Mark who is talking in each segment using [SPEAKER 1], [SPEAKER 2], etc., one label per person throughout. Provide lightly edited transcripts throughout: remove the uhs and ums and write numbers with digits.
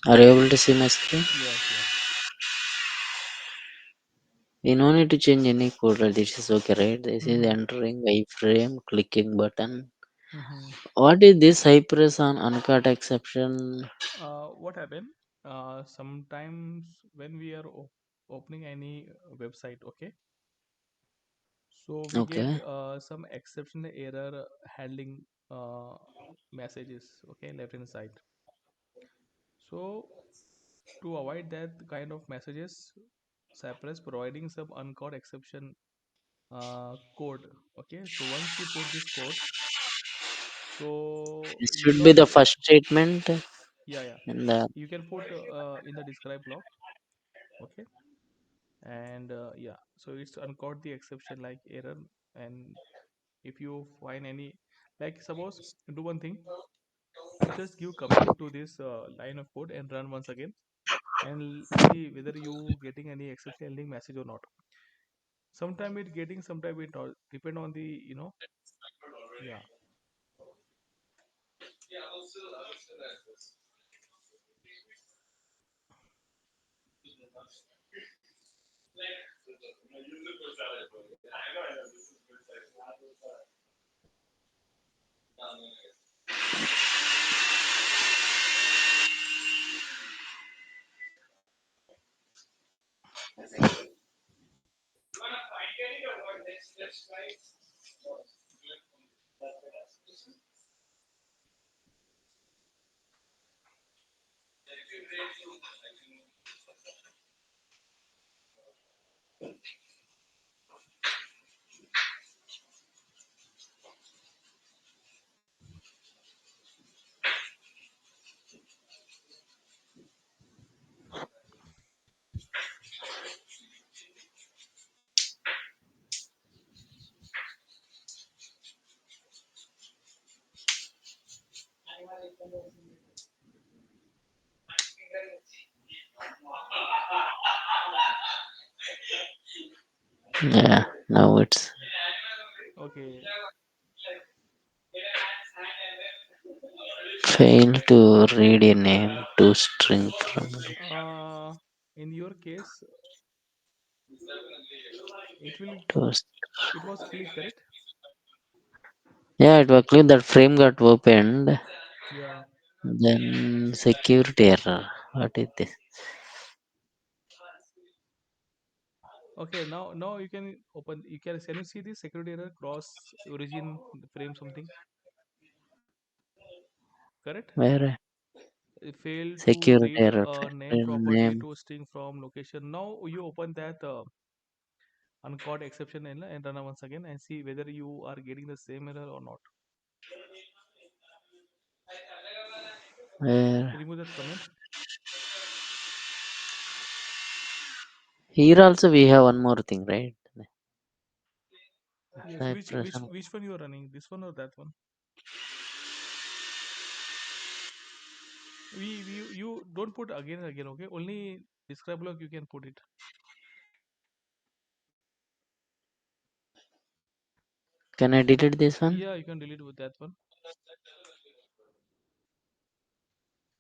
[SPEAKER 1] Are you able to see my screen?
[SPEAKER 2] Yes, yes.
[SPEAKER 1] We no need to change any code, right? This is okay, right? This is
[SPEAKER 2] Mm-hmm.
[SPEAKER 1] entering iframe, clicking button.
[SPEAKER 2] Mm-hmm.
[SPEAKER 1] What is this cypress on uncut exception?
[SPEAKER 2] What happened? Sometimes when we are opening any website, okay, so we get
[SPEAKER 1] Okay.
[SPEAKER 2] some exceptional error handling uh, messages, okay, left hand side. So to avoid that kind of messages, Cypress providing some uncaught exception code. Okay, so once you put this code, so
[SPEAKER 1] This
[SPEAKER 2] you will
[SPEAKER 1] should be
[SPEAKER 2] not
[SPEAKER 1] the
[SPEAKER 2] get.
[SPEAKER 1] first statement
[SPEAKER 2] Yeah, yeah.
[SPEAKER 1] in the
[SPEAKER 2] You can put in the describe block. Okay, and yeah, so it's uncaught the exception like error, and if you find any, like suppose do one thing, you just give comment to this line of code and run once again and see whether you getting any exception ending message or not. Sometime it getting, sometime it not, depend on the yeah.
[SPEAKER 1] yeah. Now it's
[SPEAKER 2] Okay.
[SPEAKER 1] fail to read a name to string from
[SPEAKER 2] uh in your case it will,
[SPEAKER 1] to.
[SPEAKER 2] it was click correct.
[SPEAKER 1] Yeah, it was clear that frame got opened.
[SPEAKER 2] Yeah.
[SPEAKER 1] Then security error. What is this?
[SPEAKER 2] Okay, now you can open, you can you see the security error cross origin frame something, correct?
[SPEAKER 1] Where
[SPEAKER 2] It failed to
[SPEAKER 1] security
[SPEAKER 2] read
[SPEAKER 1] error
[SPEAKER 2] a name properly
[SPEAKER 1] name
[SPEAKER 2] to string from location. Now you open that uncaught exception and run once again and see whether you are getting the same error or not.
[SPEAKER 1] where
[SPEAKER 2] Remove that comment.
[SPEAKER 1] here also we have one more thing, right?
[SPEAKER 2] Yes,
[SPEAKER 1] Cypress.
[SPEAKER 2] which one you are running? This one or that one? We you don't put again and again. Okay, only describe block you can put it.
[SPEAKER 1] Can I delete this one?
[SPEAKER 2] Yeah, you can delete with that one.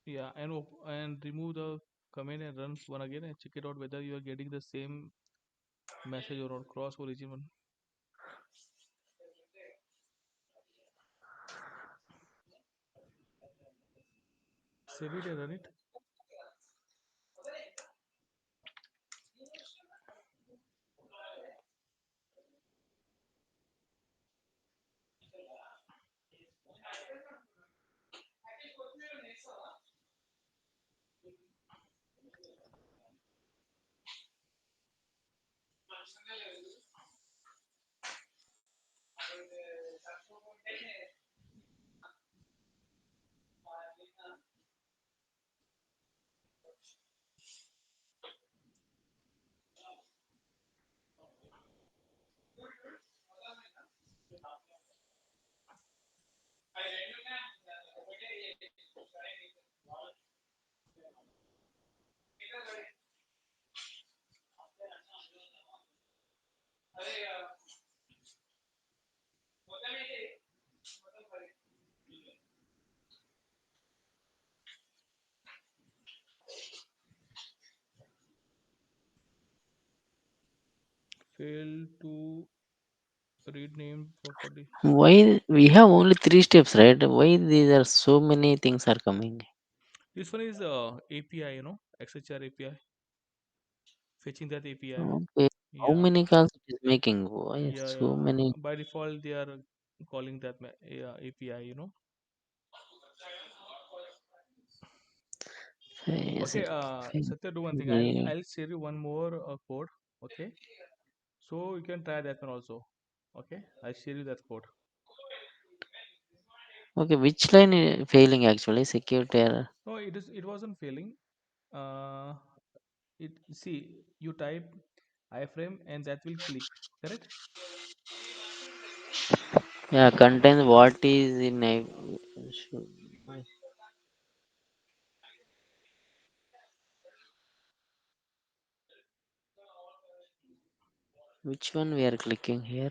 [SPEAKER 2] Yeah, and and remove the comment and run one again and check it out whether you are getting the same message or not. Cross origin one. Save it and run it. Fail to read name properly.
[SPEAKER 1] Why we have only three steps, right? Why these are so many things are coming?
[SPEAKER 2] This one is API, XHR API, fetching that API.
[SPEAKER 1] Okay, how
[SPEAKER 2] Yeah,
[SPEAKER 1] many calls it is making? Why
[SPEAKER 2] yeah,
[SPEAKER 1] so
[SPEAKER 2] yeah.
[SPEAKER 1] many?
[SPEAKER 2] By default, they are calling that yeah, API.
[SPEAKER 1] Is
[SPEAKER 2] Okay,
[SPEAKER 1] it?
[SPEAKER 2] Satya, do one thing. I'll share you one more code. Okay, so you can try that one also. Okay, I'll share you that code.
[SPEAKER 1] Okay, which line failing actually? Security error.
[SPEAKER 2] No, it wasn't failing. Uh, it see you type iframe and that will click. Correct?
[SPEAKER 1] Yeah, contains what is in a. Which one we are clicking here?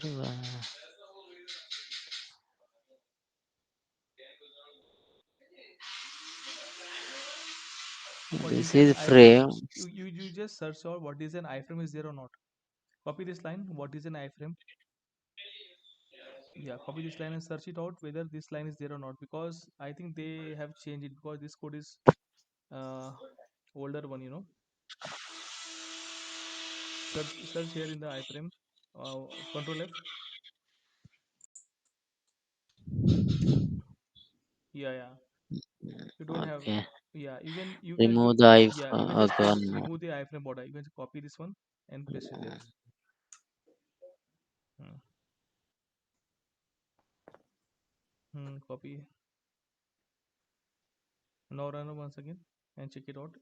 [SPEAKER 2] What is
[SPEAKER 1] This
[SPEAKER 2] an
[SPEAKER 1] is
[SPEAKER 2] iframe?
[SPEAKER 1] frame.
[SPEAKER 2] You just search out what is an iframe is there or not. Copy this line. What is an iframe? Yeah, copy this line and search it out whether this line is there or not, because I think they have changed it because this code is uh older one. Search here in the iframe. Control F. Yeah, yeah. You don't have.
[SPEAKER 1] Okay.
[SPEAKER 2] Yeah, you can
[SPEAKER 1] Remove the I.
[SPEAKER 2] yeah, you can just
[SPEAKER 1] Okay, one more.
[SPEAKER 2] remove the iframe border. You can just copy this one and paste it there. Hmm. Copy. Now run once again and check it out.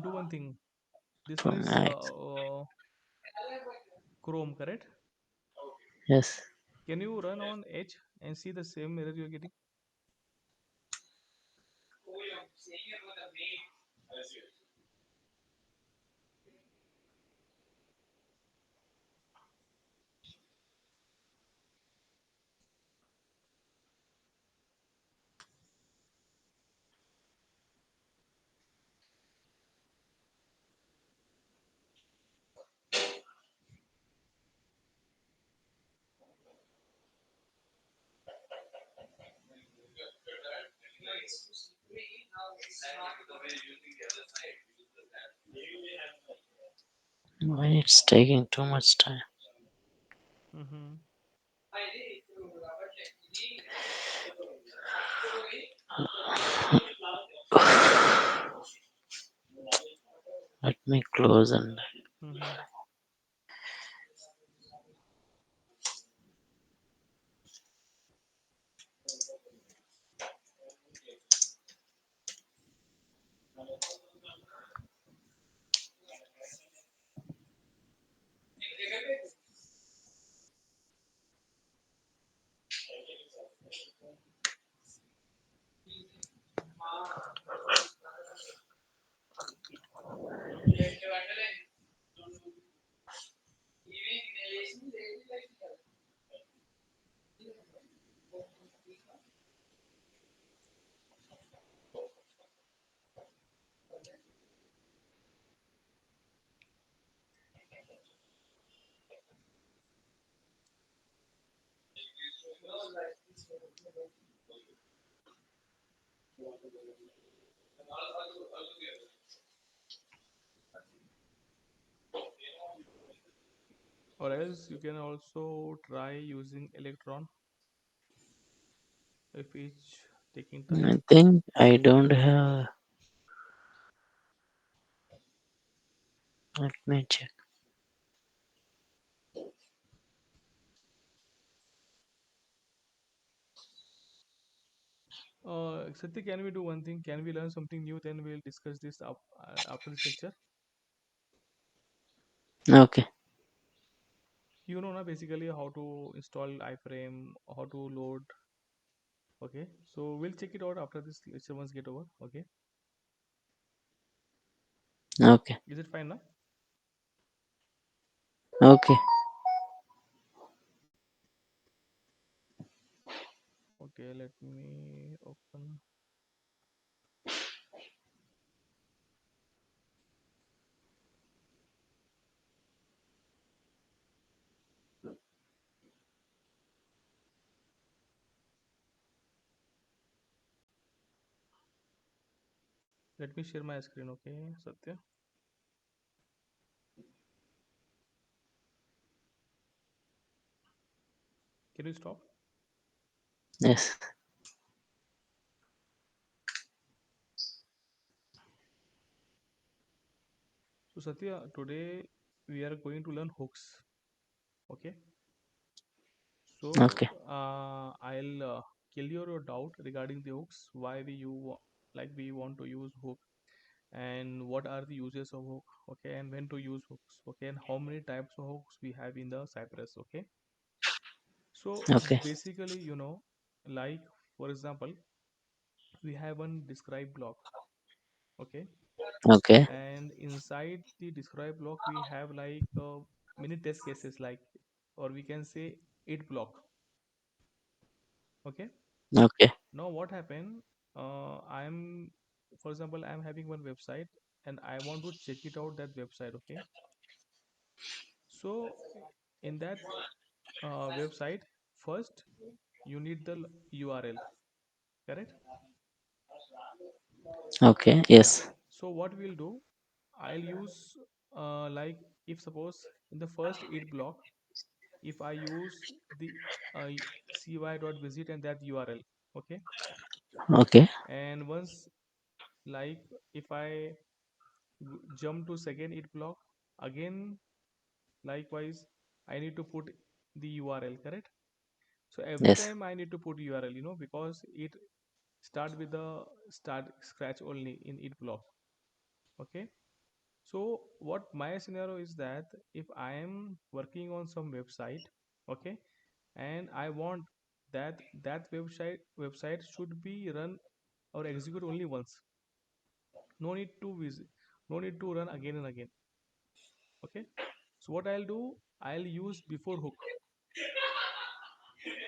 [SPEAKER 2] Do one thing. This one
[SPEAKER 1] From
[SPEAKER 2] is
[SPEAKER 1] Max.
[SPEAKER 2] Chrome, correct?
[SPEAKER 1] Yes.
[SPEAKER 2] Can you run on Edge and see the same error you're getting?
[SPEAKER 1] Why it's taking too much time?
[SPEAKER 2] Mm-hmm.
[SPEAKER 1] Let me close and
[SPEAKER 2] Mm-hmm. Or else you can also try using electron if it's taking time.
[SPEAKER 1] I think I don't have. Let me check.
[SPEAKER 2] Satya, can we do one thing? Can we learn something new? Then we'll discuss this after this lecture.
[SPEAKER 1] Okay.
[SPEAKER 2] You know, na, basically how to install iframe, how to load. Okay, so we'll check it out after this lecture once get over. Okay,
[SPEAKER 1] Okay.
[SPEAKER 2] is it fine now?
[SPEAKER 1] Okay.
[SPEAKER 2] Okay, let me open. Let me share my screen. Okay, Satya, can you stop?
[SPEAKER 1] Yes.
[SPEAKER 2] So Satya, today we are going to learn hooks. Okay, so
[SPEAKER 1] Okay.
[SPEAKER 2] I'll kill your doubt regarding the hooks. Why like we want to use hook, and what are the uses of hook? Okay, and when to use hooks? Okay, and how many types of hooks we have in the Cypress? Okay, so
[SPEAKER 1] Okay.
[SPEAKER 2] basically, like for example, we have one describe block. Okay,
[SPEAKER 1] Okay.
[SPEAKER 2] and inside the describe block we have like many test cases, like, or we can say it block. Okay,
[SPEAKER 1] Okay.
[SPEAKER 2] now what happened, I'm, for example, I'm having one website and I want to check it out that website. Okay, so in that website, first you need the URL, correct?
[SPEAKER 1] Okay.
[SPEAKER 2] Yeah,
[SPEAKER 1] Yes.
[SPEAKER 2] so what we'll do, I'll use like, if suppose in the first it block, if I use the uh, cy.visit and that URL. Okay,
[SPEAKER 1] Okay.
[SPEAKER 2] and once, like, if I jump to second it block, again likewise I need to put the URL, correct? So every
[SPEAKER 1] Yes.
[SPEAKER 2] time I need to put URL, because it start with the start scratch only in it block. Okay, so what my scenario is that if I am working on some website, okay, and I want that website should be run or execute only once, no need to visit, no need to run again and again. Okay, so what I'll do, I'll use before hook.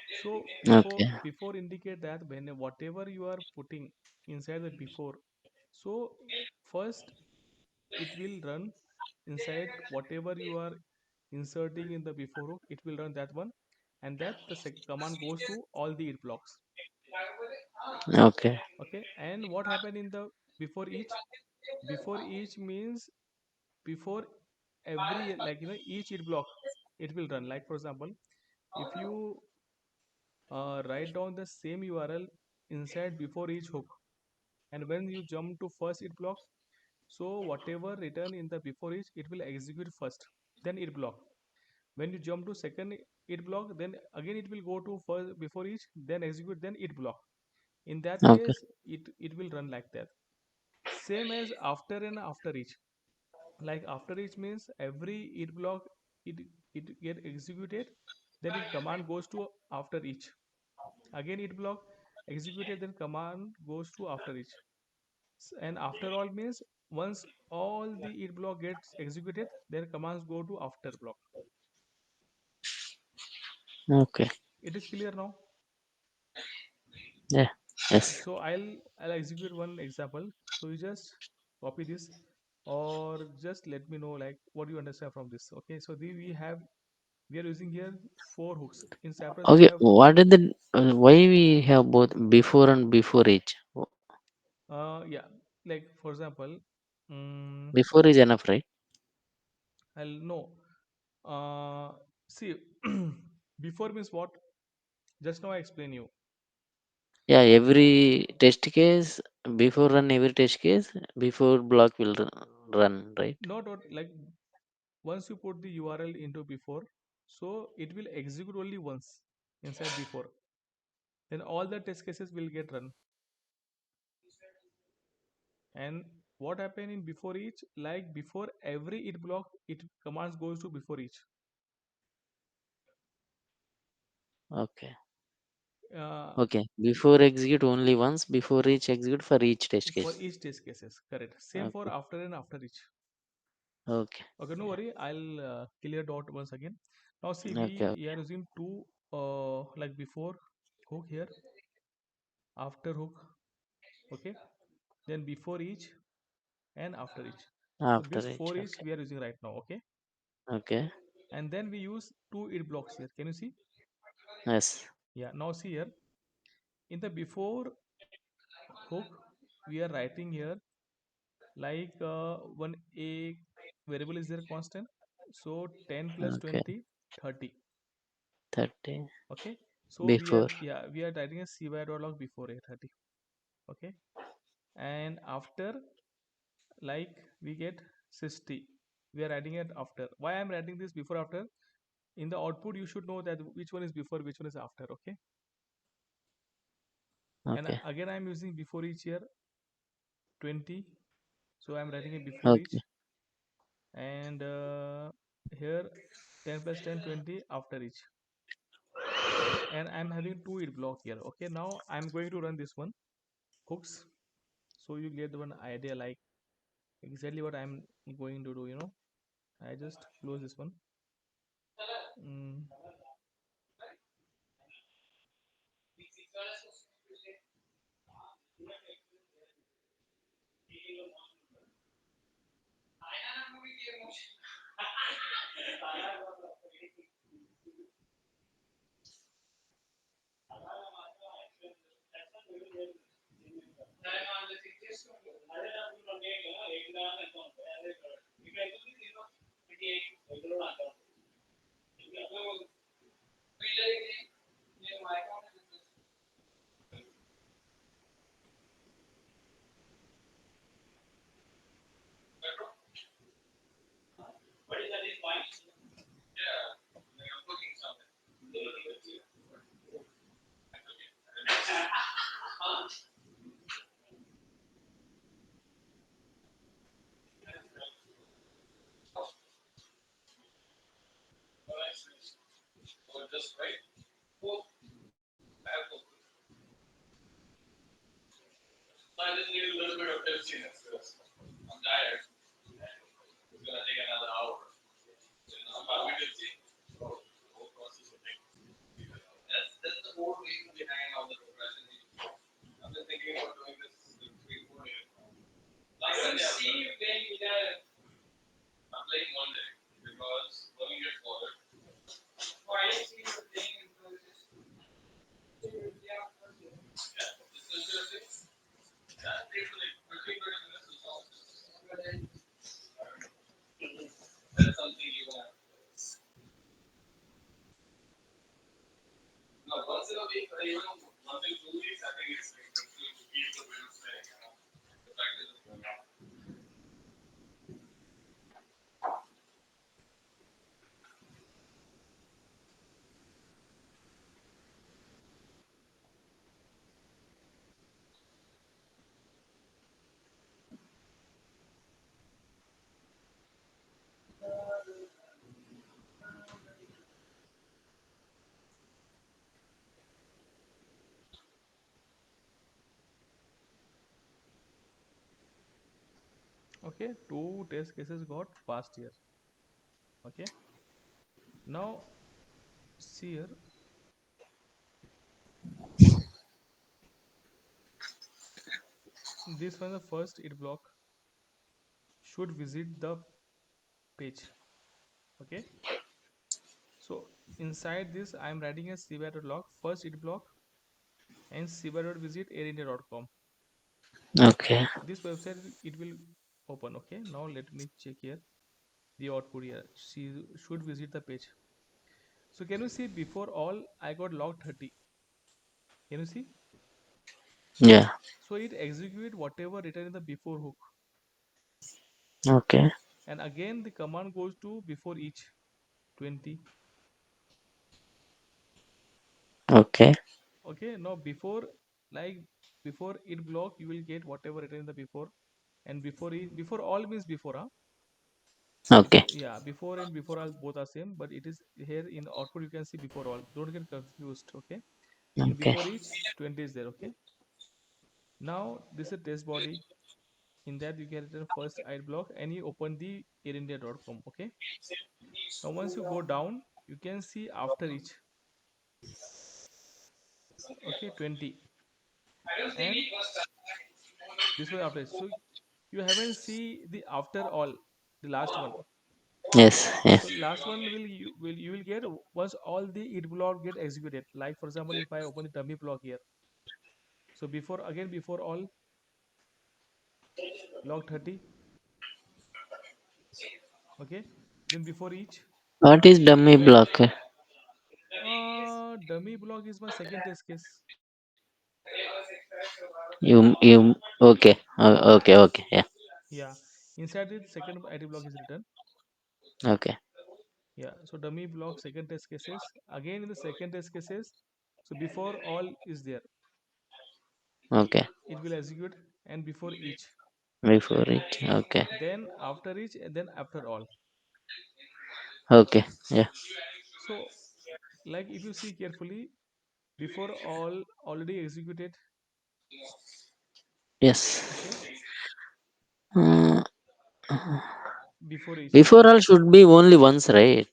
[SPEAKER 2] So
[SPEAKER 1] Okay.
[SPEAKER 2] before indicate that when whatever you are putting inside the before, so first it will run inside whatever you are inserting in the before hook, it will run that one, and that the command goes to all the it blocks.
[SPEAKER 1] Okay.
[SPEAKER 2] Okay, and what happened in the before each, before each means before every, like, each it block it will run. Like for example, if you write down the same URL inside before each hook, and when you jump to first it block, so whatever written in the before each, it will execute first, then it block. When you jump to second it block, then again it will go to first before each, then execute, then it block. In that
[SPEAKER 1] Okay.
[SPEAKER 2] case, it will run like that. Same as after and after each. Like after each means every it block, it it get executed, then it command goes to after each. Again it block executed, then command goes to after each. And after all means once all the it block gets executed, then commands go to after block.
[SPEAKER 1] Okay.
[SPEAKER 2] It is clear now.
[SPEAKER 1] Yeah. Yes.
[SPEAKER 2] So I'll execute one example. So you just copy this, or just let me know like what you understand from this. Okay, so we have We are using here four hooks. In cypress we
[SPEAKER 1] Okay,
[SPEAKER 2] have
[SPEAKER 1] what is the why we have both before and before each?
[SPEAKER 2] yeah, like for example, mm,
[SPEAKER 1] Before is enough, right?
[SPEAKER 2] I'll know. See, before means what? Just now I explain you.
[SPEAKER 1] Yeah, every test case, before run every test case, before block will run, right?
[SPEAKER 2] Not like once you put the URL into before, so it will execute only once inside before. Then all the test cases will get run. And what happened in before each? Like before every it block, it commands goes to before each.
[SPEAKER 1] Okay.
[SPEAKER 2] Uh,
[SPEAKER 1] Okay. Before execute only once, before each execute for each test
[SPEAKER 2] for
[SPEAKER 1] case.
[SPEAKER 2] each test cases, correct. Same for
[SPEAKER 1] Okay.
[SPEAKER 2] after and after each.
[SPEAKER 1] Okay.
[SPEAKER 2] Okay, no worry. I'll clear dot once again. Now see,
[SPEAKER 1] Okay.
[SPEAKER 2] we are using two like before hook here, after hook, okay, then before each and after each. So
[SPEAKER 1] After
[SPEAKER 2] this
[SPEAKER 1] each.
[SPEAKER 2] four each
[SPEAKER 1] Okay.
[SPEAKER 2] we are using right now, okay.
[SPEAKER 1] Okay.
[SPEAKER 2] And then we use two it blocks here. Can you see?
[SPEAKER 1] Yes.
[SPEAKER 2] Yeah. Now see here in the before hook we are writing here like one a variable is there constant. So 10 plus
[SPEAKER 1] Okay.
[SPEAKER 2] 20, 30.
[SPEAKER 1] 30.
[SPEAKER 2] Okay. So we are
[SPEAKER 1] Before.
[SPEAKER 2] yeah we are writing a cy dot log before a 30. Okay. And after like we get 60. We are writing it after. Why I'm writing this before after? In the output you should know that which one is before, which one is after. Okay. And
[SPEAKER 1] Okay.
[SPEAKER 2] again I'm using before each here 20. So I'm writing it before each.
[SPEAKER 1] Okay.
[SPEAKER 2] And here 10 plus 10, 20 after each. And I'm having two it block here. Okay, now I'm going to run this one hooks, so you get one idea like exactly what I'm going to do. I just close this one. mm, okay, two test cases got passed here. Okay, now see here, this one the first it block should visit the page. Okay, So inside this, I am writing a cbyte.log first it block and cbyte.visit airindia.com.
[SPEAKER 1] Okay.
[SPEAKER 2] This website it will open. Okay, now let me check here the output here. She should visit the page. So can you see before all I got log 30? Can you see?
[SPEAKER 1] Yeah.
[SPEAKER 2] So it execute whatever written in the before hook,
[SPEAKER 1] Okay.
[SPEAKER 2] and again the command goes to before each 20.
[SPEAKER 1] Okay.
[SPEAKER 2] Okay, now before, like, before it block you will get whatever written in the before, and before all means before, huh?
[SPEAKER 1] Okay.
[SPEAKER 2] Yeah, before and before all both are same, but it is here in output you can see before all. Don't get confused. Okay, and
[SPEAKER 1] Okay.
[SPEAKER 2] before each 20 is there. Okay, now this is test body. In that you can return first id block and you open the airindia.com. Okay, now once you go down you can see after each. Okay, 20, and this was after each. So you haven't see the after all, the last one.
[SPEAKER 1] Yes.
[SPEAKER 2] So
[SPEAKER 1] Yes.
[SPEAKER 2] last one will you will get once all the it block get executed. Like for example, if I open the dummy block here, so before again before all log 30. Okay, then before each,
[SPEAKER 1] What is dummy block?
[SPEAKER 2] dummy block is my second test case.
[SPEAKER 1] You okay. Okay. Okay. Yeah.
[SPEAKER 2] Yeah, inside it second id block is written.
[SPEAKER 1] Okay.
[SPEAKER 2] Yeah, so dummy block second test cases. Again in the second test cases, so before all is there,
[SPEAKER 1] Okay.
[SPEAKER 2] it will execute, and before each,
[SPEAKER 1] Before it. Okay.
[SPEAKER 2] then after each, and then after all.
[SPEAKER 1] Okay. Yeah.
[SPEAKER 2] So, like if you see carefully, before all already executed.
[SPEAKER 1] Yes.
[SPEAKER 2] Okay,
[SPEAKER 1] Uh,
[SPEAKER 2] before each.
[SPEAKER 1] before all should be only once, right?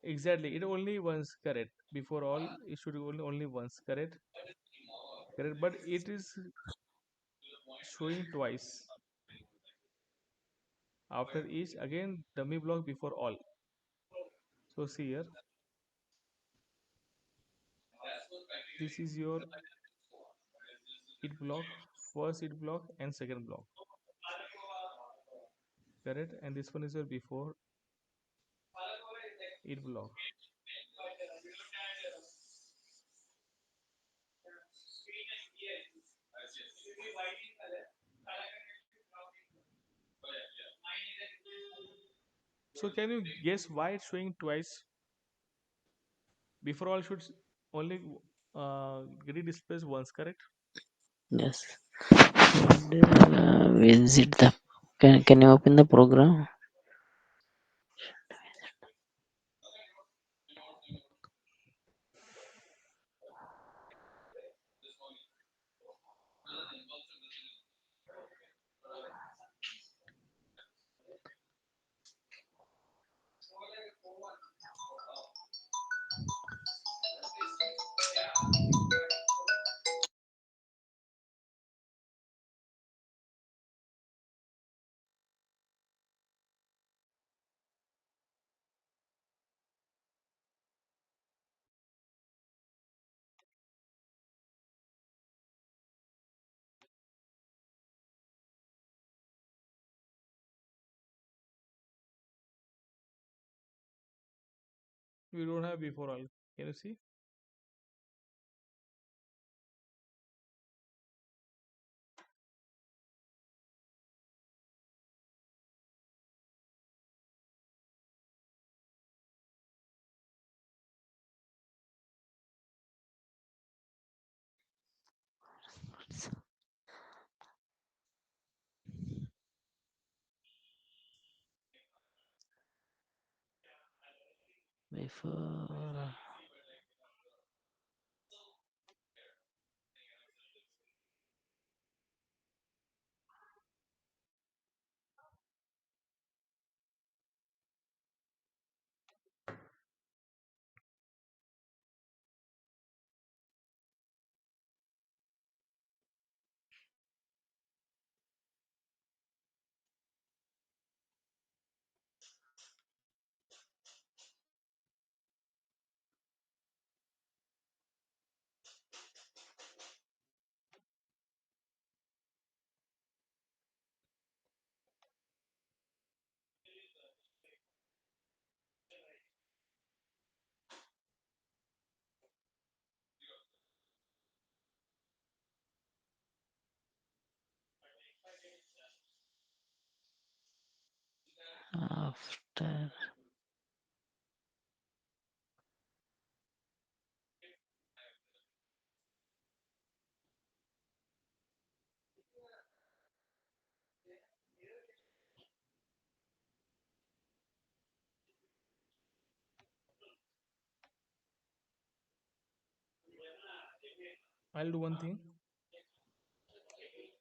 [SPEAKER 2] Exactly, it only once, correct. Before all, it should only once, correct, correct. But it is showing twice. After each, again dummy block before all. So see here, this is your it block, first it block and second block, correct, and this one is your before it block. So can you guess why it's showing twice? Before all should only get it displays once, correct?
[SPEAKER 1] Yes. And, visit the. Can you open the program?
[SPEAKER 2] We don't have before all. Can you see?
[SPEAKER 1] Before. After.
[SPEAKER 2] I'll do one thing.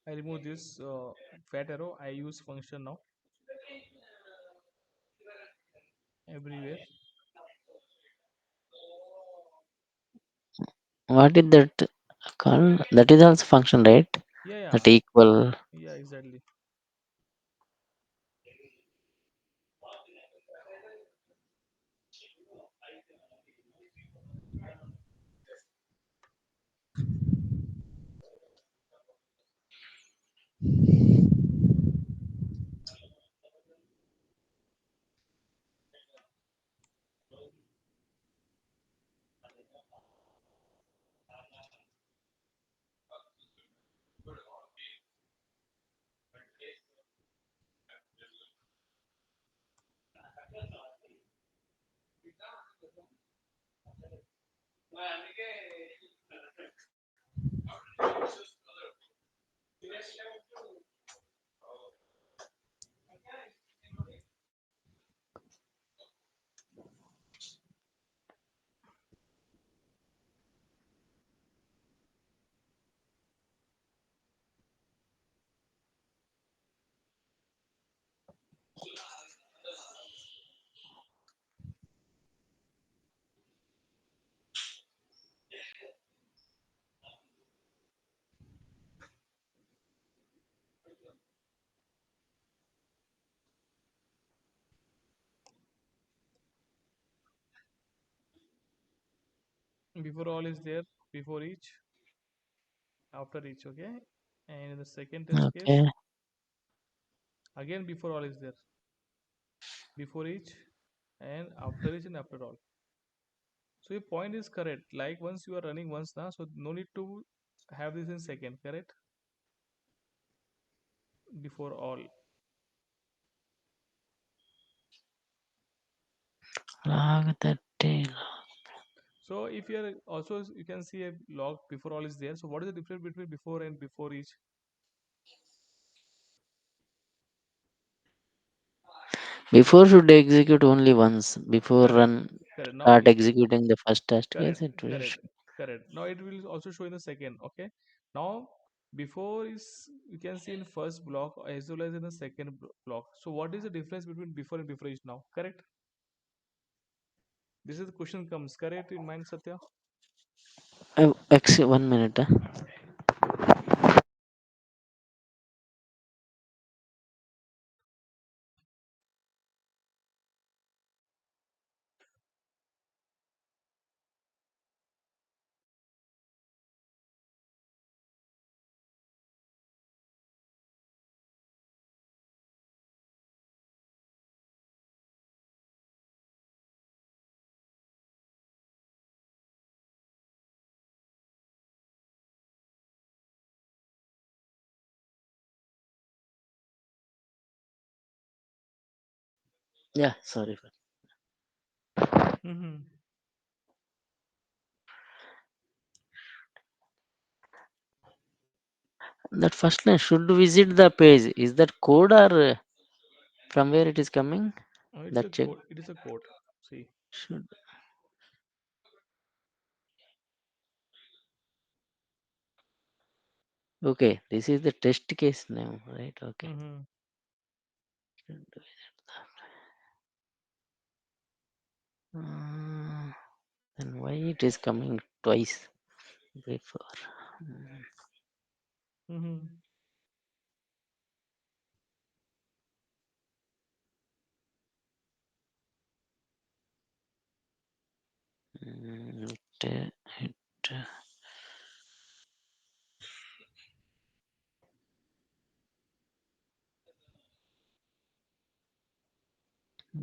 [SPEAKER 2] I remove this fat arrow. I use function now everywhere.
[SPEAKER 1] What is that called? That is also function, right?
[SPEAKER 2] Yeah, yeah,
[SPEAKER 1] That equal.
[SPEAKER 2] yeah, exactly. Before all is there, before each, after each, okay? And in the second test case,
[SPEAKER 1] Okay.
[SPEAKER 2] again before all is there, before each, and after each, and after all. So your point is correct. Like once you are running once now, so no need to have this in second, correct? Before all.
[SPEAKER 1] Log the tail.
[SPEAKER 2] So if you are also you can see a log before all is there. So what is the difference between before and before each?
[SPEAKER 1] Before should execute only once. Before
[SPEAKER 2] Correct.
[SPEAKER 1] run
[SPEAKER 2] Correct. Now
[SPEAKER 1] start
[SPEAKER 2] if you
[SPEAKER 1] executing the first test
[SPEAKER 2] correct,
[SPEAKER 1] case, it will.
[SPEAKER 2] correct, correct. Now it will also show in the second. Okay. Now before is you can see in first block as well as in the second block. So what is the difference between before and before each now? Correct. This is the question comes correct in mind, Satya.
[SPEAKER 1] 1 minute. Yeah, sorry.
[SPEAKER 2] Mm-hmm.
[SPEAKER 1] That first line should visit the page. Is that code or from where it is coming?
[SPEAKER 2] It's a
[SPEAKER 1] That check
[SPEAKER 2] code. It is a code. See.
[SPEAKER 1] should. Okay, this is the test case now, right? Okay.
[SPEAKER 2] Mm-hmm.
[SPEAKER 1] Uh, then why it is coming twice before?
[SPEAKER 2] Mm-hmm.
[SPEAKER 1] It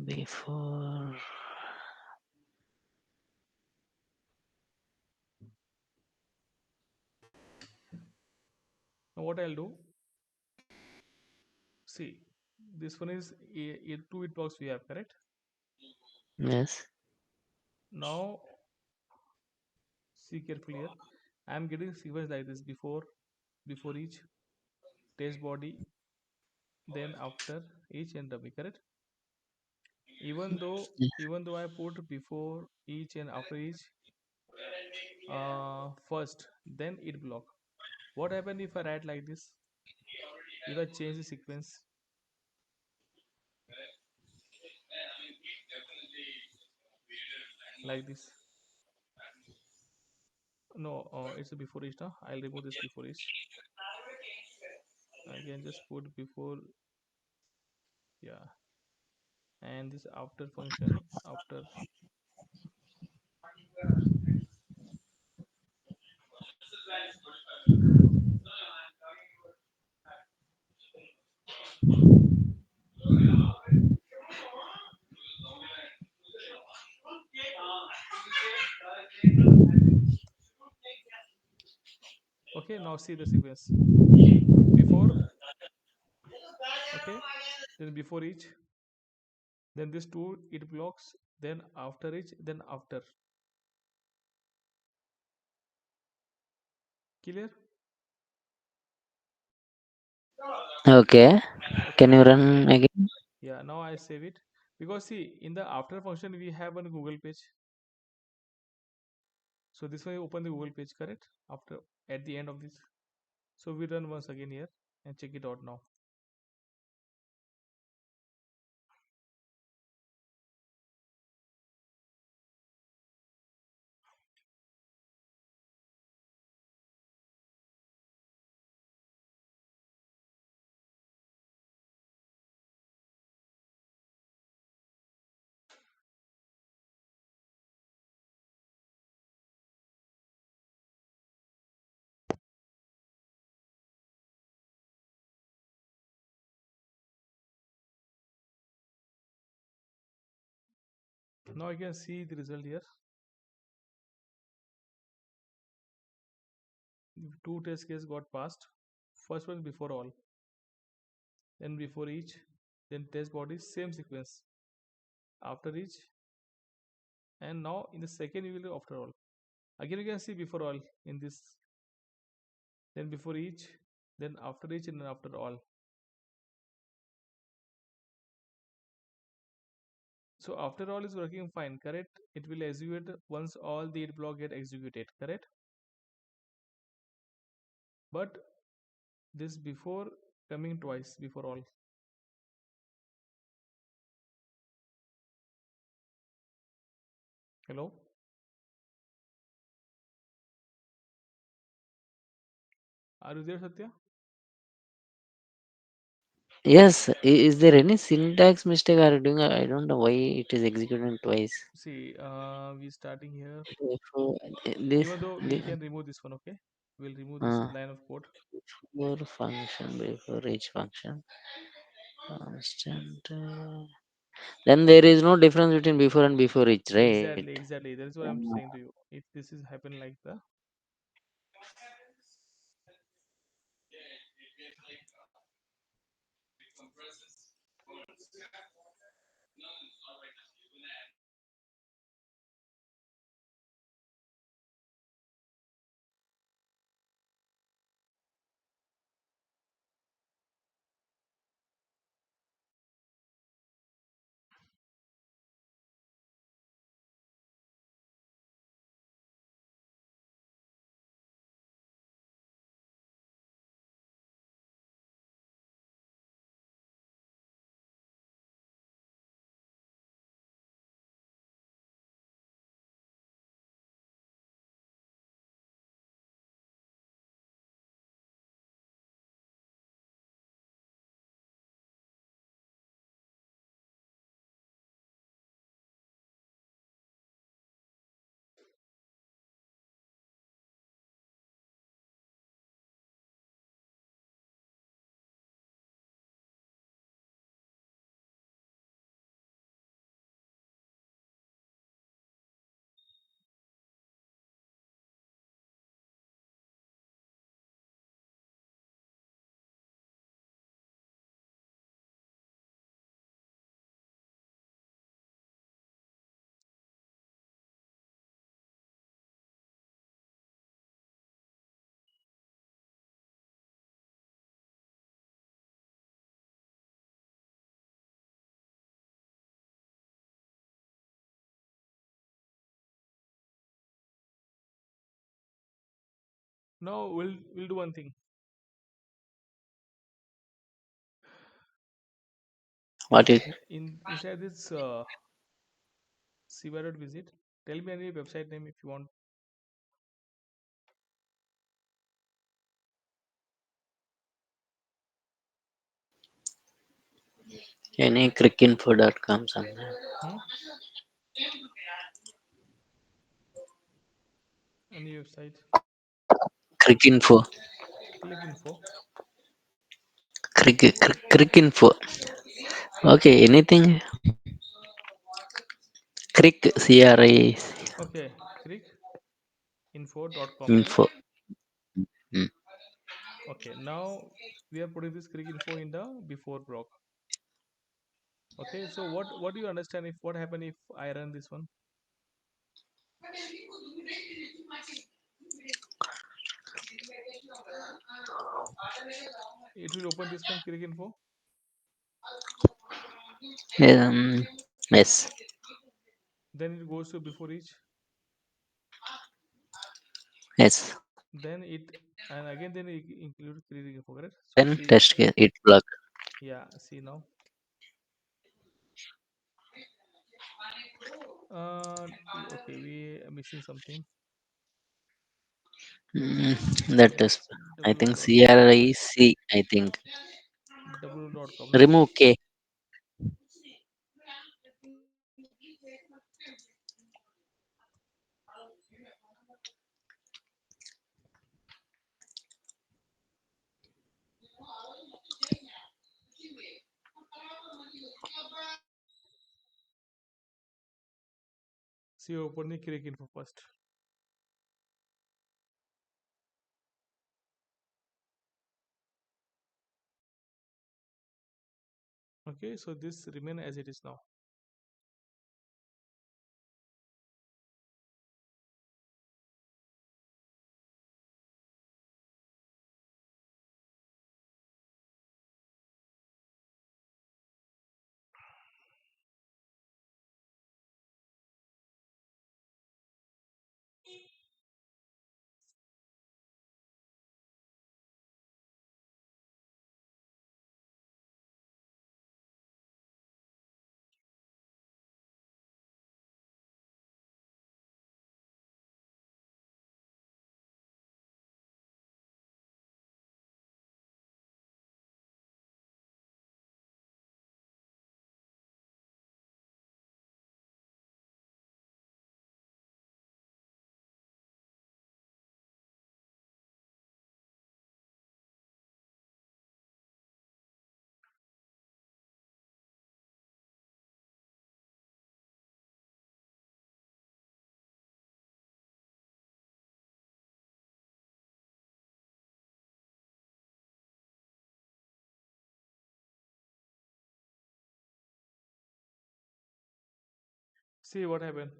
[SPEAKER 1] before.
[SPEAKER 2] Now what I'll do? See. This one is two it blocks we have, correct?
[SPEAKER 1] Yes.
[SPEAKER 2] Now see carefully here. I am getting sequence like this: before each, test body, then after each and dummy, correct? Even though I put before each and after each first, then it block. What happen if I write like this? If I change the sequence like this? No, it's a before each now. I'll remove this before each. I can just put before, yeah, and this after function after. Okay, now see the sequence. Before, okay, then before each, then this two it blocks, then after each, then after. Clear?
[SPEAKER 1] Okay. Can
[SPEAKER 2] Okay.
[SPEAKER 1] you run again?
[SPEAKER 2] Yeah, now I save it. Because see, in the after function we have a Google page. So this one you open the Google page, correct? After at the end of this. So we run once again here and check it out now. Now you can see the result here. Two test cases got passed. First one before all, then before each, then test bodies, same sequence. After each, and now in the second you will do after all. Again you can see before all in this, then before each, then after each, and then after all. So after all is working fine, correct? It will execute once all the it block get executed, correct? But this before coming twice before all. Hello? Are you there, Satya?
[SPEAKER 1] Yes. Is there any syntax mistake are you doing? I don't know why it is executing twice.
[SPEAKER 2] See, we starting here.
[SPEAKER 1] Therefore, this
[SPEAKER 2] Even though
[SPEAKER 1] the
[SPEAKER 2] we can remove this one, okay? We'll remove this line of code.
[SPEAKER 1] before function before each function constant. Then there is no difference between before and before each, right?
[SPEAKER 2] Exactly, exactly. That is what I'm
[SPEAKER 1] Uh,
[SPEAKER 2] saying to you. If this is happen like the Now we'll do one thing.
[SPEAKER 1] What is
[SPEAKER 2] Inside this CY visit, tell me any website name if you want.
[SPEAKER 1] any crickinfo.com something?
[SPEAKER 2] Hmm? Any website?
[SPEAKER 1] Crickinfo.
[SPEAKER 2] Click info.
[SPEAKER 1] Crickinfo. Okay, anything. Crick, CRI
[SPEAKER 2] Okay, crickinfo.com, right?
[SPEAKER 1] info. Mm.
[SPEAKER 2] Okay, now we are putting this crick info in the before block. Okay, so what do you understand if what happen if I run this one? It will open this one crick info.
[SPEAKER 1] Yes.
[SPEAKER 2] Then it goes to before each.
[SPEAKER 1] Yes.
[SPEAKER 2] Then it and again then it include crick info, correct? So
[SPEAKER 1] Then
[SPEAKER 2] see,
[SPEAKER 1] test case it block.
[SPEAKER 2] yeah, see now. Okay, we are missing something.
[SPEAKER 1] That is,
[SPEAKER 2] Yes,
[SPEAKER 1] I think
[SPEAKER 2] w.com.
[SPEAKER 1] CRIC. I think
[SPEAKER 2] W.com, right?
[SPEAKER 1] remove K.
[SPEAKER 2] See, open the crick info first. Okay, so this remain as it is now. See what happened.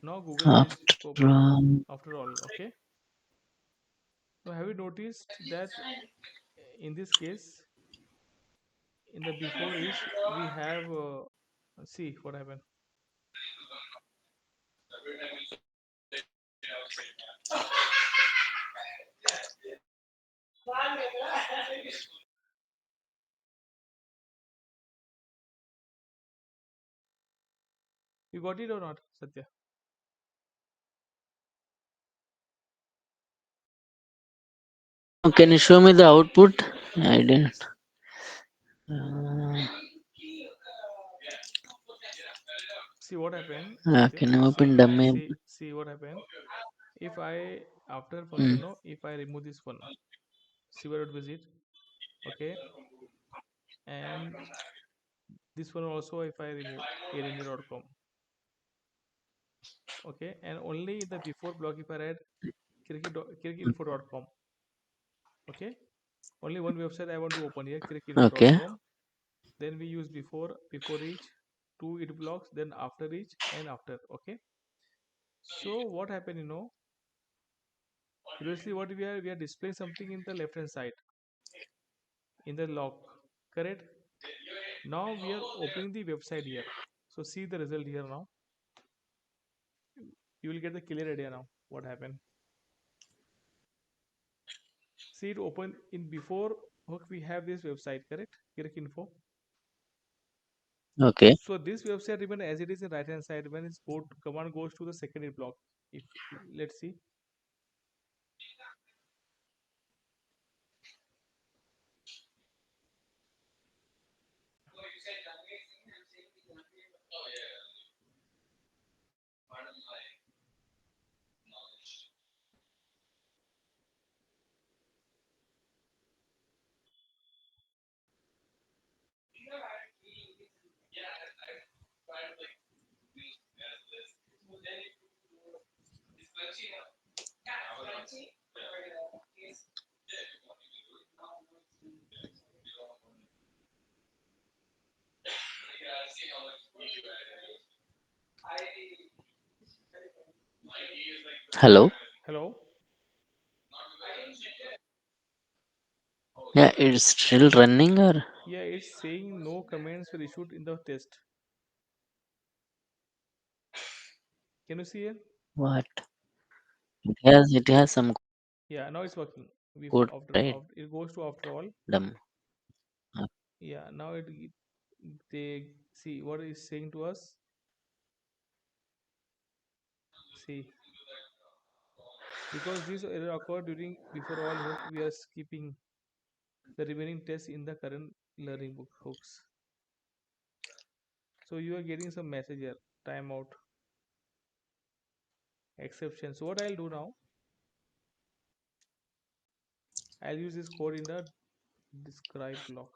[SPEAKER 2] Now Google page
[SPEAKER 1] After
[SPEAKER 2] open after all. Okay. Now have you noticed that in this case, in the before each, we have see what happened. You got it or not, Satya?
[SPEAKER 1] can you show me the output? I didn't. Uh,
[SPEAKER 2] See what happened, Satya.
[SPEAKER 1] can you open
[SPEAKER 2] See,
[SPEAKER 1] dummy?
[SPEAKER 2] see what happened. If I after
[SPEAKER 1] Mm.
[SPEAKER 2] function, no, if I remove this one, see where it visit, okay, and this one also if I remove airIndia.com, okay, and only in the before block if I add crickinfo.com, okay, only one website I want to open here,
[SPEAKER 1] Okay.
[SPEAKER 2] crickinfo.com. Then we use before each, two it blocks, then after each and after, okay. So what happened, previously what we are displaying something in the left hand side in the log. correct? Now we are opening the website here. So see the result here now. You will get the clear idea now what happened. See it open in before hook we have this website, correct? Correct info.
[SPEAKER 1] Okay.
[SPEAKER 2] So this website remain as it is in right hand side when its command goes to the secondary block. If let's see.
[SPEAKER 1] Hello.
[SPEAKER 2] Hello.
[SPEAKER 1] Yeah, it's still running or
[SPEAKER 2] Yeah, it's saying no comments were issued in the test. Can you see here?
[SPEAKER 1] what? It has some
[SPEAKER 2] Yeah, now it's working. Before
[SPEAKER 1] code, right?
[SPEAKER 2] after it goes to after all.
[SPEAKER 1] Dumb.
[SPEAKER 2] Yeah, now they see what it's saying to us. See, because this error occurred during before all hook, we are skipping the remaining tests in the current learning book hooks. So you are getting some message here, timeout, exception. So what I'll do now, I'll use this code in the describe block.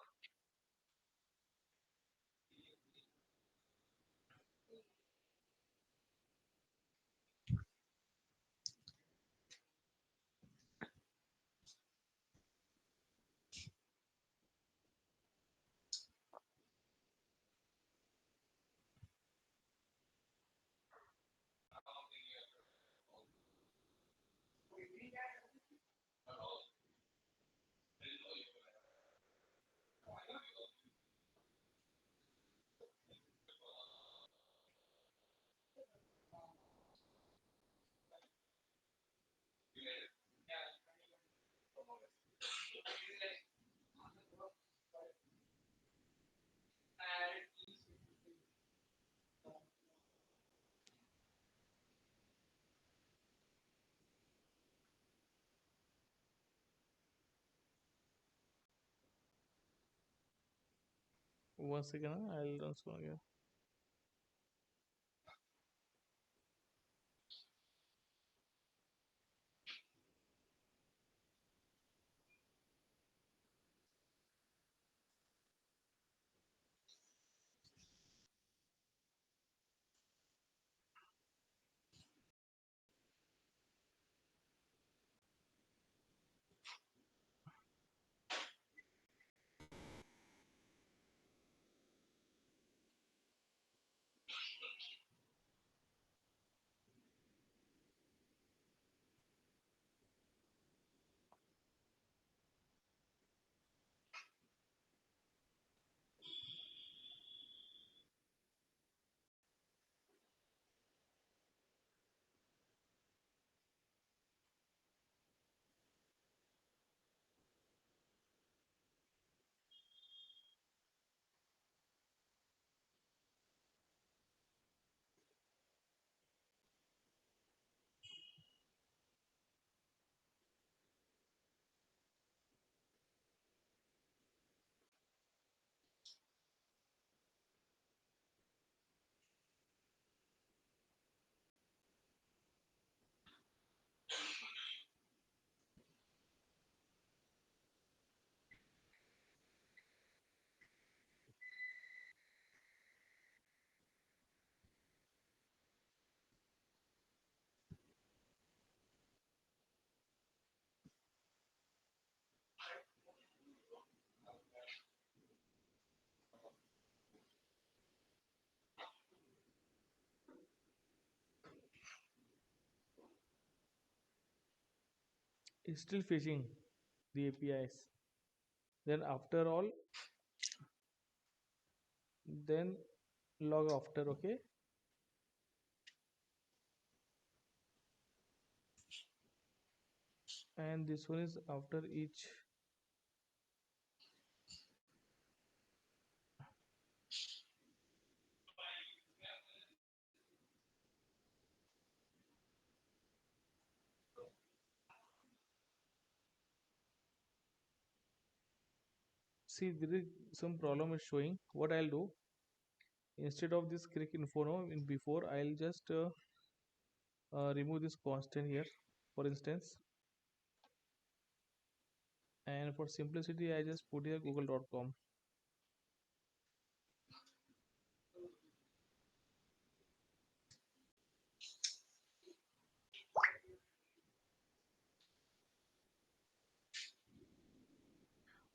[SPEAKER 2] Once again, I'll run so again. It's still fetching the APIs. Then after all, then log after. Okay, and this one is after each. See, there is some problem is showing. What I'll do, instead of this click info now in before, I'll just remove this constant here, for instance, and for simplicity I just put here google.com.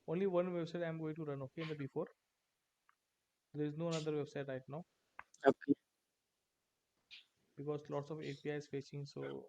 [SPEAKER 2] Only one website I'm going to run, okay, in the before. There is no another website right now
[SPEAKER 1] Okay.
[SPEAKER 2] because lots of APIs fetching. So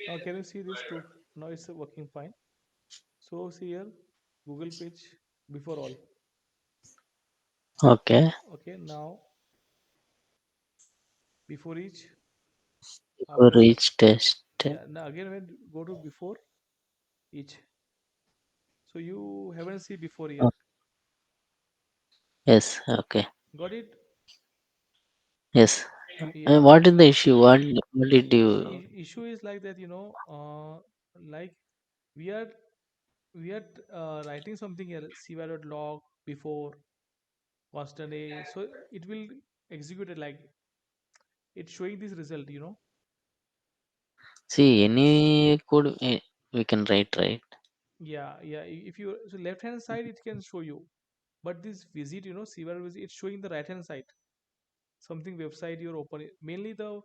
[SPEAKER 2] now can you see this too? Now it's working fine. So see here, Google page before all.
[SPEAKER 1] Okay.
[SPEAKER 2] Okay, now before each,
[SPEAKER 1] For
[SPEAKER 2] after each.
[SPEAKER 1] each test.
[SPEAKER 2] Yeah, now again when go to before each. So you haven't see before here.
[SPEAKER 1] Oh, yes. Okay.
[SPEAKER 2] Got it?
[SPEAKER 1] Yes.
[SPEAKER 2] Yeah.
[SPEAKER 1] What is the issue? What did you
[SPEAKER 2] Issue is like that, like we are we are writing something here, cvr.log before constant a, so it will execute it like it's showing this result.
[SPEAKER 1] see any code we can write, right?
[SPEAKER 2] Yeah, yeah. If you so left hand side it can show you, but this visit, cvr visit, it's showing the right hand side. Something website you're opening, mainly the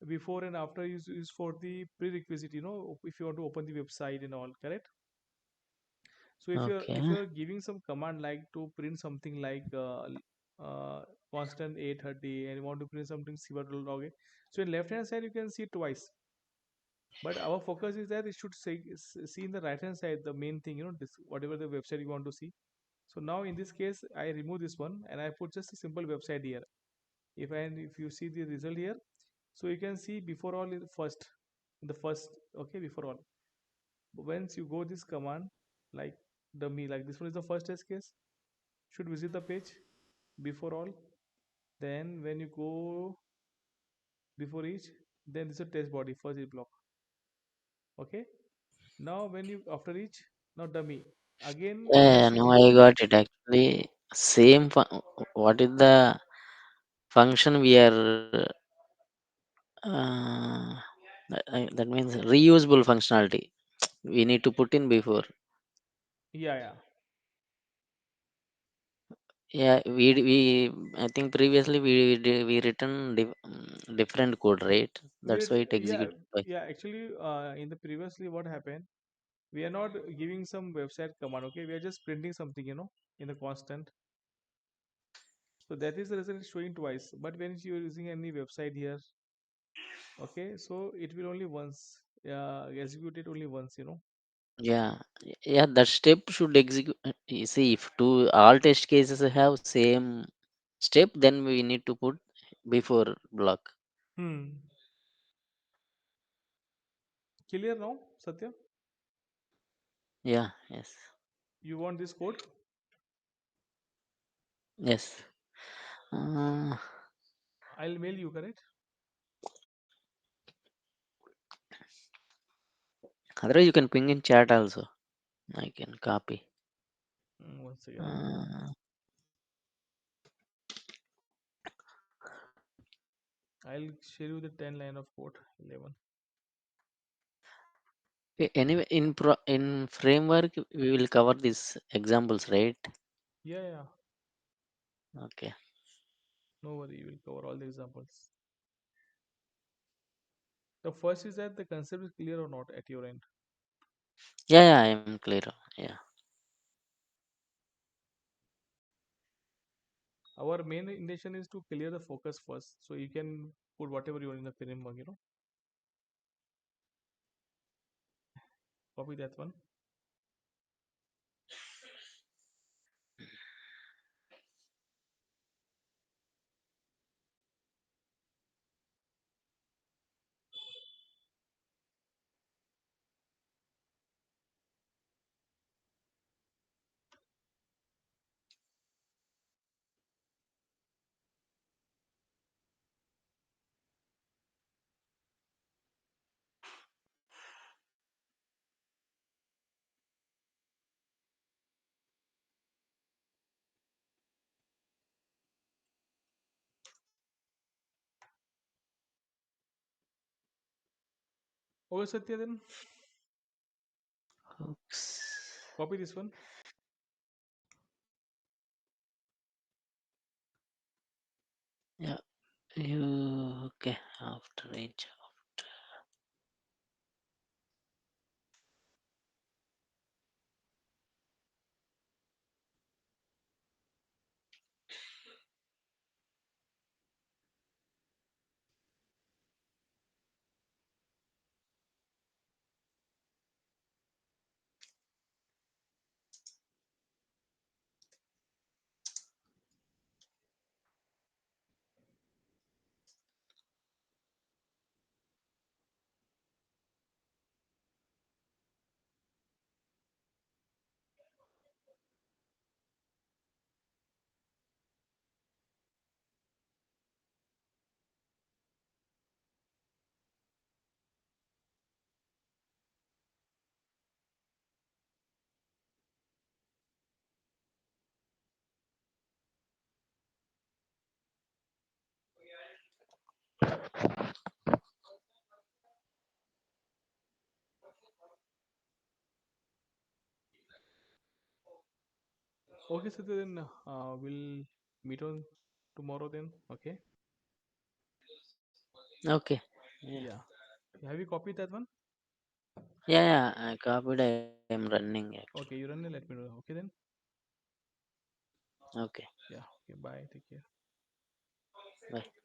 [SPEAKER 2] before and after is for the prerequisite, if you want to open the website and all, correct? So if
[SPEAKER 1] Okay.
[SPEAKER 2] you're giving some command like to print something like constant 830 and you want to print something civil login, so in left hand side you can see twice, but our focus is that it should say see in the right hand side the main thing, this whatever the website you want to see. So now in this case I remove this one and I put just a simple website here. If you see the result here, so you can see before all is first, in the first, okay, before all. Once you go this command like dummy, like this one is the first test case, should visit the page before all. Then when you go before each, then this is a test body first is block. Okay, now when you after each, now dummy again
[SPEAKER 1] Yeah,
[SPEAKER 2] this
[SPEAKER 1] now
[SPEAKER 2] div.
[SPEAKER 1] I got it actually. Same what is the function we are that means reusable functionality. We need to put in before.
[SPEAKER 2] Yeah, yeah.
[SPEAKER 1] Yeah, we I think previously we written different code, right? That's why it
[SPEAKER 2] Yeah,
[SPEAKER 1] executed twice.
[SPEAKER 2] yeah, actually in the previously what happened, we are not giving some website command, okay, we are just printing something, in the constant. So that is the result it's showing twice. But when you're using any website here, okay, so it will only once, execute it only once,
[SPEAKER 1] Yeah, yeah, that step should execute. You see, if two all test cases have same step, then we need to put before block.
[SPEAKER 2] Hmm. Clear now, Satya?
[SPEAKER 1] Yeah, yes.
[SPEAKER 2] You want this code?
[SPEAKER 1] Yes. Uh,
[SPEAKER 2] I'll mail you, correct?
[SPEAKER 1] Otherwise, you can ping in chat also. I can copy.
[SPEAKER 2] One second.
[SPEAKER 1] Uh,
[SPEAKER 2] I'll share you the 10 line of code. 11.
[SPEAKER 1] Anyway, in framework, we will cover these examples, right?
[SPEAKER 2] Yeah, yeah.
[SPEAKER 1] Okay.
[SPEAKER 2] No worry, you will cover all the examples. The first is that the concept is clear or not at your end.
[SPEAKER 1] Yeah, yeah, I am clear. Yeah.
[SPEAKER 2] Our main intention is to clear the focus first. So you can put whatever you want in the framework. Copy that one. Okay, Satya, then
[SPEAKER 1] Hooks.
[SPEAKER 2] copy this one.
[SPEAKER 1] Yeah. You okay? After each.
[SPEAKER 2] Okay, Satya, then we'll meet on tomorrow then. Okay.
[SPEAKER 1] Okay. Yeah.
[SPEAKER 2] Yeah. Have you copied that one?
[SPEAKER 1] Yeah, yeah. I copied. I am running actually.
[SPEAKER 2] Okay, you run and let me know. Okay, then.
[SPEAKER 1] Okay.
[SPEAKER 2] Yeah. Okay. Bye. Take care.
[SPEAKER 1] Bye.